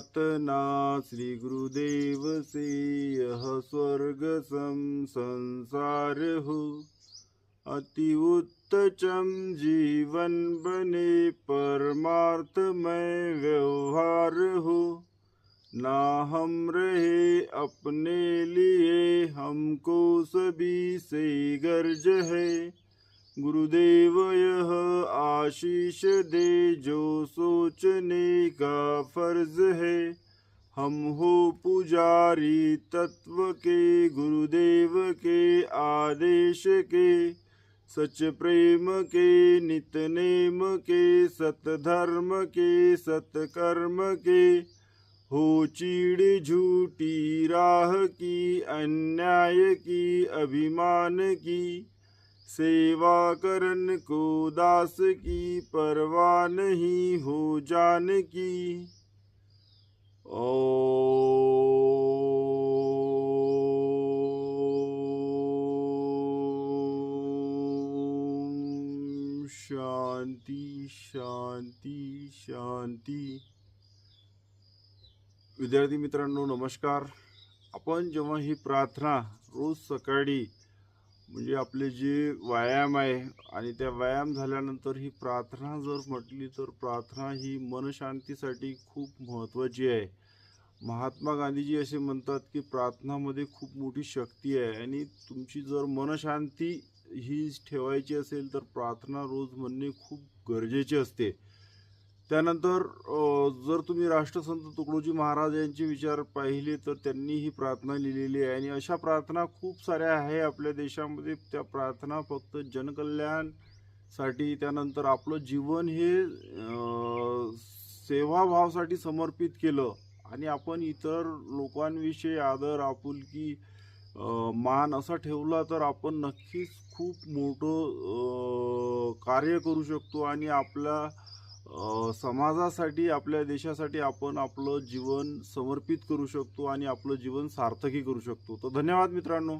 प्रार्थना श्री गुरुदेव से यह स्वर्ग संसार हो, अति उत्तम जीवन बने परमार्थमय व्यवहार हो। ना हम रहे अपने लिए, हमको सभी से गर्ज है। गुरुदेव यह आशीष दे जो सोचने का फर्ज है। हम हो पुजारी तत्व के, गुरुदेव के आदेश के, सच प्रेम के, नित नेम के, सतधर्म के, सत्कर्म के। हो चीड़ झूठी राह की, अन्याय की, अभिमान की, सेवा करन को दास की, परवाह नहीं हो जान की। ओम शांती शांती शांती। विद्यार्थी मित्रांनो नमस्कार। आपण जेव्हा ही प्रार्थना रोज सकाळी म्हणजे आपले जे व्यायाम आहे आणि त्या व्यायाम झाल्यानंतर ही प्रार्थना जर म्हटली तर प्रार्थना ही मनशांतीसाठी खूप महत्त्वाची आहे। महात्मा गांधीजी असे म्हणतात की प्रार्थनामध्ये खूप मोठी शक्ती आहे आणि तुमची जर मनशांती ही ठेवायची असेल तर प्रार्थना रोज म्हणणे खूप गरजेचे असते। त्यानंतर जर तुम्ही राष्ट्रसंत तुकडोजी महाराज यांचे विचार पाहिले तर त्यांनी ही प्रार्थना लिहिलेली आहे आणि अशा प्रार्थना खूप साऱ्या आहे आपल्या देशामध्ये। त्या प्रार्थना फक्त जनकल्याणसाठी, त्यानंतर आपलं जीवन हे सेवाभावासाठी समर्पित केलं आणि आपण इतर लोकांविषयी आदर आपुलकी मान असा ठेवला तर आपण नक्कीच खूप मोठं कार्य करू शकतो आणि आपल्या समाजासाठी, आपल्या देशासाठी आपण आपलं जीवन समर्पित करू शकतो आणि आपलं जीवन सार्थकी करू शकतो। तर धन्यवाद मित्रांनो।